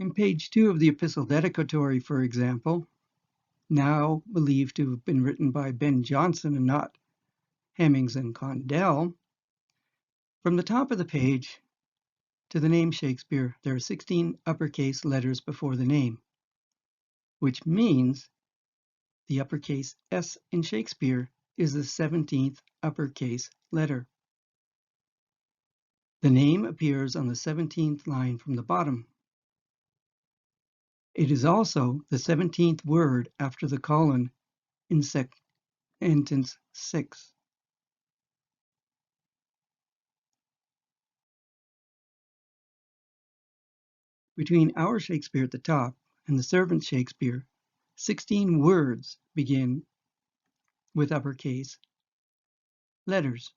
In page 2 of the Epistle Dedicatory, for example, now believed to have been written by Ben Jonson and not Hemmings and Condell, from the top of the page to the name Shakespeare, there are 16 uppercase letters before the name, which means the uppercase S in Shakespeare is the 17th uppercase letter. The name appears on the 17th line from the bottom. It is also the 17th word after the colon in sentence 6. Between our Shakespeare at the top and the servant Shakespeare, 16 words begin with uppercase letters.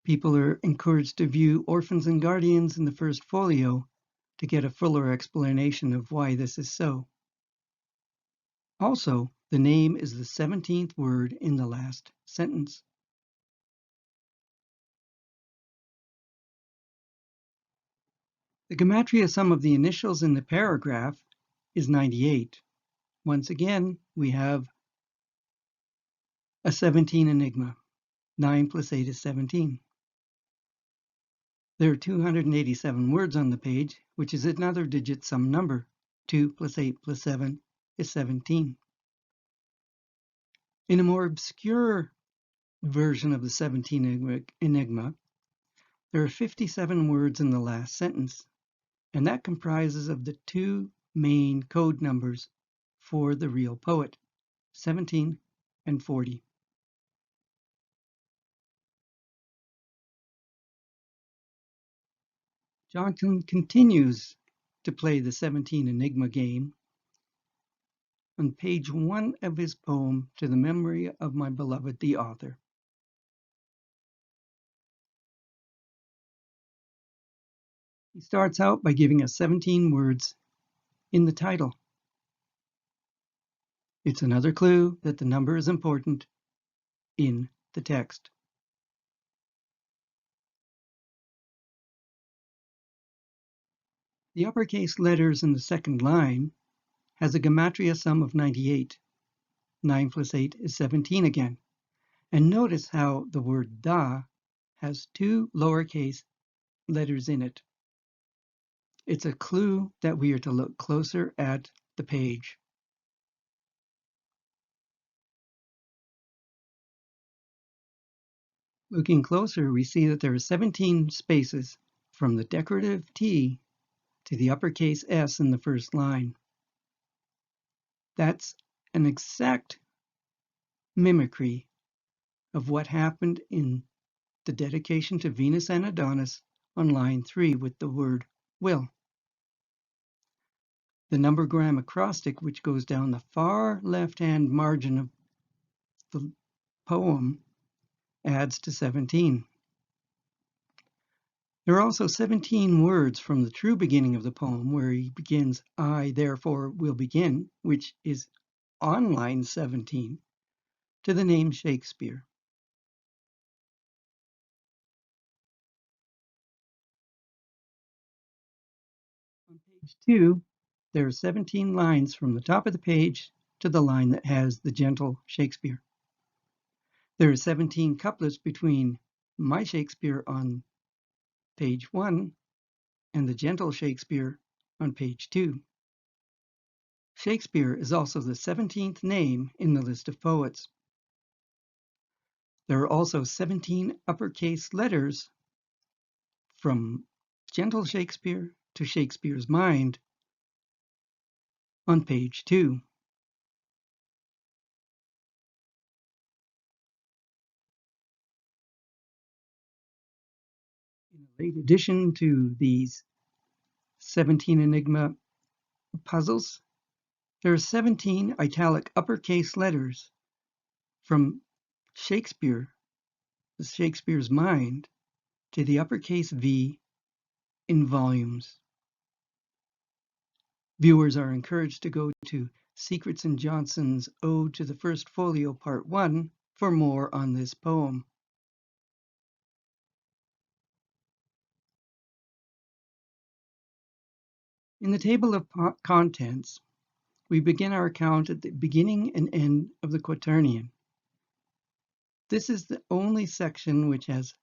People are encouraged to view Orphans and Guardians in the first folio to get a fuller explanation of why this is so. Also, the name is the 17th word in the last sentence. The gematria sum of the initials in the paragraph is 98. Once again, we have a 17 enigma. 9 plus 8 is 17. There are 287 words on the page, which is another digit sum number. 2 plus 8 plus 7 is 17. In a more obscure version of the 17 enigma, there are 57 words in the last sentence, and that comprises of the two main code numbers for the real poet, 17 and 40. Johnson continues to play the 17 enigma game on page 1 of his poem, To the Memory of My Beloved the Author. He starts out by giving us 17 words in the title. It's another clue that the number is important in the text. The uppercase letters in the second line has a gematria sum of 98. 9 plus 8 is 17 again. And notice how the word da has two lowercase letters in it. It's a clue that we are to look closer at the page. Looking closer, we see that there are 17 spaces from the decorative T to the uppercase S in the first line. That's an exact mimicry of what happened in the dedication to Venus and Adonis on line 3 with the word will. The numbergram acrostic, which goes down the far left-hand margin of the poem, adds to 17. There are also 17 words from the true beginning of the poem where he begins, I therefore will begin, which is on line 17, to the name Shakespeare. On page 2, there are 17 lines from the top of the page to the line that has the gentle Shakespeare. There are 17 couplets between my Shakespeare on page 1 and the gentle Shakespeare on page 2. Shakespeare is also the 17th name in the list of poets. There are also 17 uppercase letters from gentle Shakespeare to Shakespeare's mind on page 2. In a late addition to these 17 Enigma puzzles, there are 17 italic uppercase letters from Shakespeare's mind, to the uppercase V in volumes. Viewers are encouraged to go to Secrets in Johnson's Ode to the First Folio, Part 1 for more on this poem. In the table of contents, we begin our account at the beginning and end of the quaternion. This is the only section which has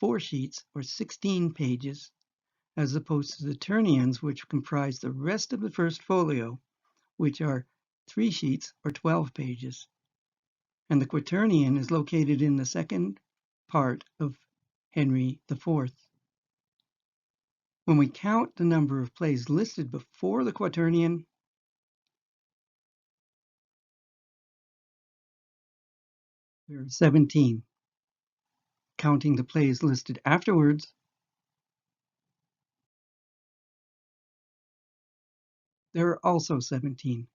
4 sheets or 16 pages, as opposed to the ternions, which comprise the rest of the first folio, which are 3 sheets or 12 pages. And the quaternion is located in the second part of Henry IV. When we count the number of plays listed before the quaternion, there are 17. Counting the plays listed afterwards, there are also 17.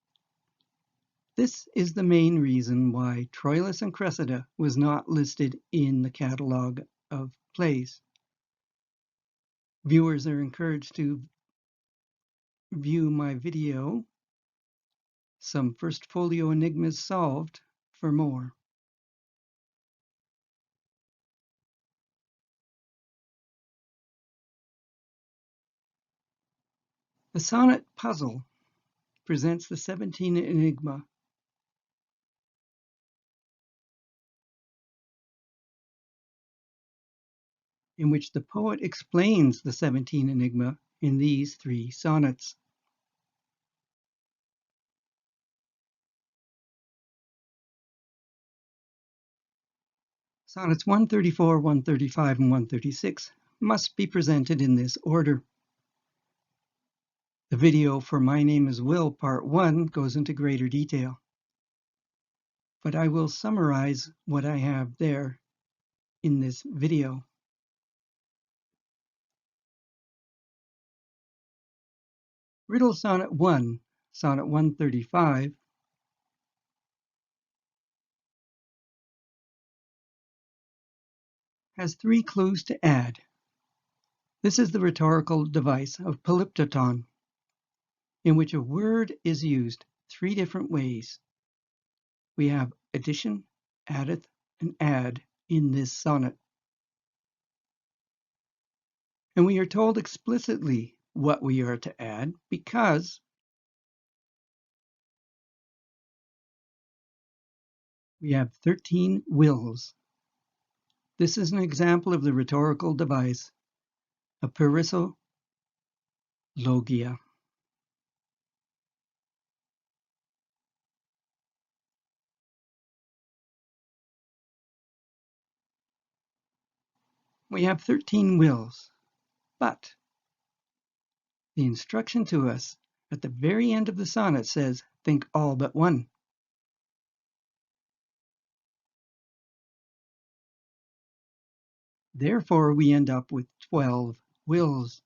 This is the main reason why Troilus and Cressida was not listed in the catalogue of plays. Viewers are encouraged to view my video, Some First Folio Enigmas Solved, for more. The sonnet puzzle presents the 17 enigma. In which the poet explains the 17 enigma in these 3 sonnets. Sonnets 134, 135, and 136 must be presented in this order. The video for My Name is Will Part 1 goes into greater detail, but I will summarize what I have there in this video. Riddle Sonnet 1, Sonnet 135, has 3 clues to add. This is the rhetorical device of polyptoton, in which a word is used 3 different ways. We have addition, addeth, and add in this sonnet. And we are told explicitly what we are to add because we have 13 wills. This is an example of the rhetorical device of perissologia. We have 13 wills, but the instruction to us at the very end of the sonnet says, think all but one. Therefore, we end up with 12 wills.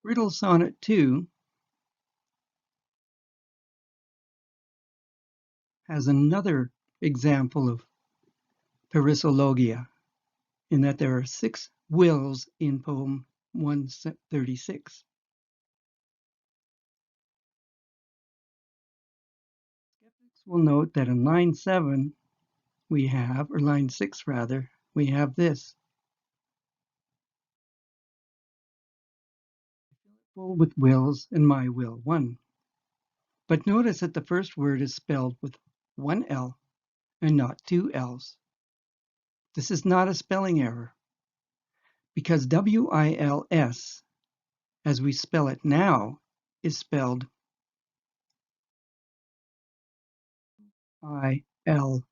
Riddle Sonnet 2 has another example of perissologia, in that there are 6 wills in poem 136. Skeptics will note that in line 7 we have, or line 6 rather, we have this. Full with wills and my will 1. But notice that the first word is spelled with 1 L and not 2 L's. This is not a spelling error, because WILS, as we spell it now, is spelled ILES,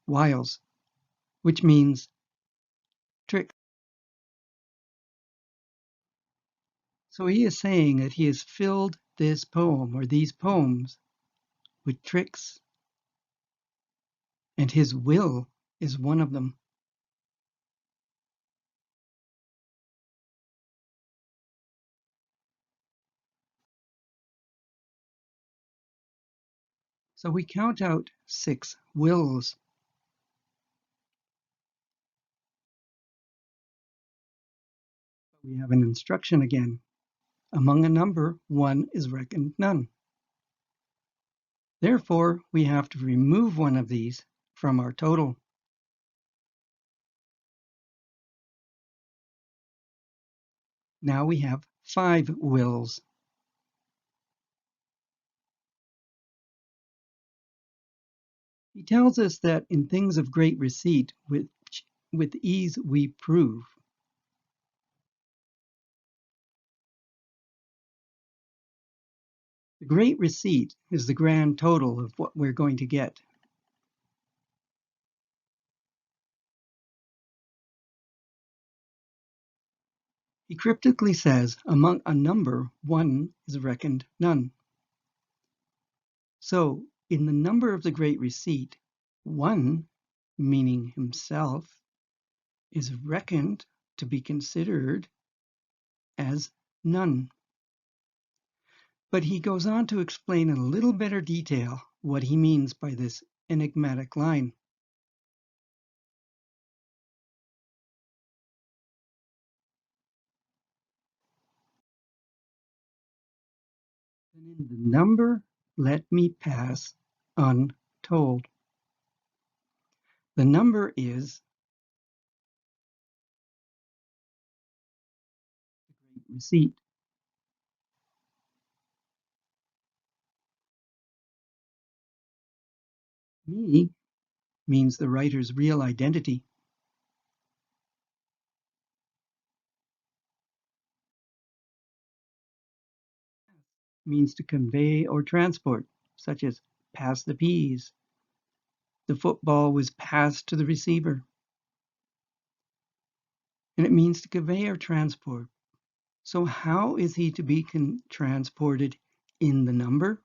wiles, which means trick. So he is saying that he has filled this poem, or these poems, with tricks, and his will is one of them. So we count out 6 wills. We have an instruction again. Among a number, 1 is reckoned none. Therefore, we have to remove one of these from our total. Now we have 5 wills. He tells us that in things of great receipt, which with ease we prove. The great receipt is the grand total of what we're going to get. He cryptically says, among a number, one is reckoned none. So, in the number of the great receipt, one, meaning himself, is reckoned to be considered as none. But he goes on to explain in a little better detail what he means by this enigmatic line. And in the number, let me pass untold. The number is the great receipt. Me means the writer's real identity. Means to convey or transport, such as pass the peas. The football was passed to the receiver. And it means to convey or transport. So how is he to be transported in the number?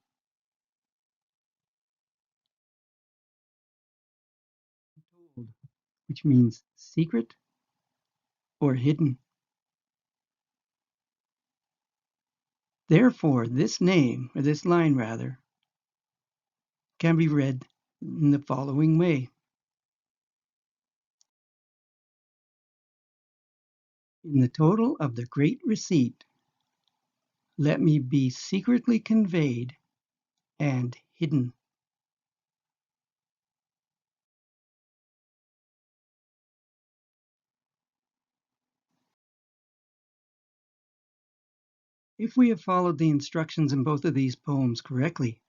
Which means secret or hidden. Therefore, this name, or this line rather, can be read in the following way. In the total of the great receipt, let me be secretly conveyed and hidden. If we have followed the instructions in both of these poems correctly,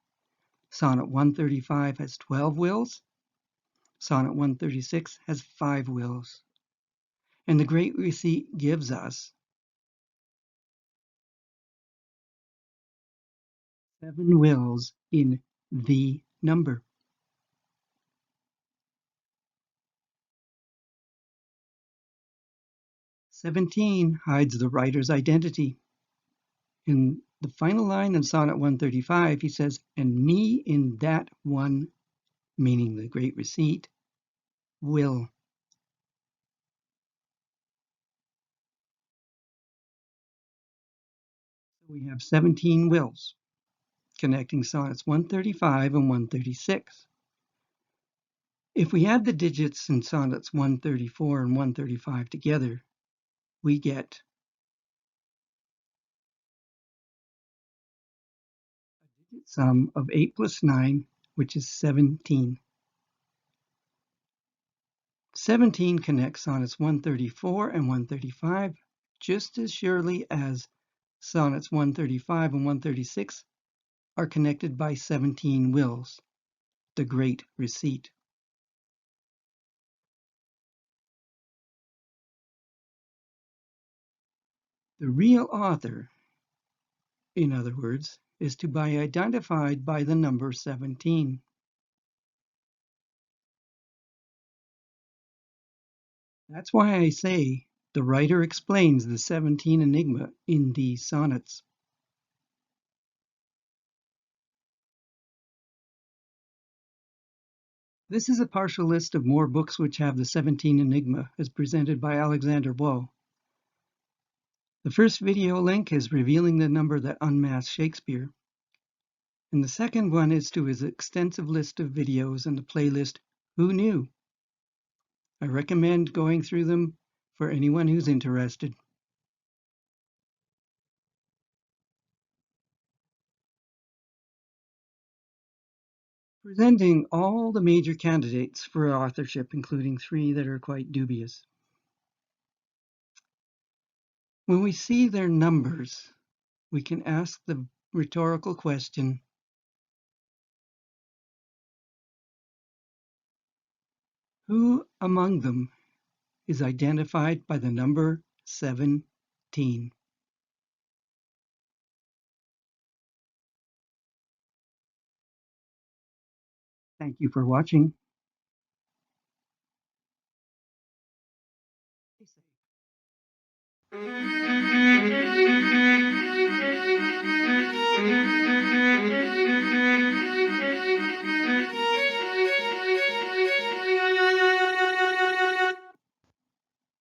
Sonnet 135 has 12 wills, Sonnet 136 has 5 wills, and the Great Receipt gives us 7 wills in the number. "17" hides the writer's identity. In the final line in Sonnet 135, he says, "And me in that one," meaning the Great Receipt, "will." So we have 17 wills connecting Sonnets 135 and 136. If we add the digits in Sonnets 134 and 135 together, we get a digit sum of 8 plus 9, which is 17. 17 connects Sonnets 134 and 135 just as surely as Sonnets 135 and 136 are connected by 17 wills, the Great Receipt. The real author, in other words, is to be identified by the number 17. That's why I say the writer explains the 17 enigma in these sonnets. This is a partial list of more books which have the 17 enigma as presented by Alexander Waugh. The first video link is revealing the number that unmasks Shakespeare. And the second one is to his extensive list of videos in the playlist Who Knew? I recommend going through them for anyone who's interested. Presenting all the major candidates for authorship, including 3 that are quite dubious. When we see their numbers, we can ask the rhetorical question, who among them is identified by the number 17? Thank you for watching. Stay safe.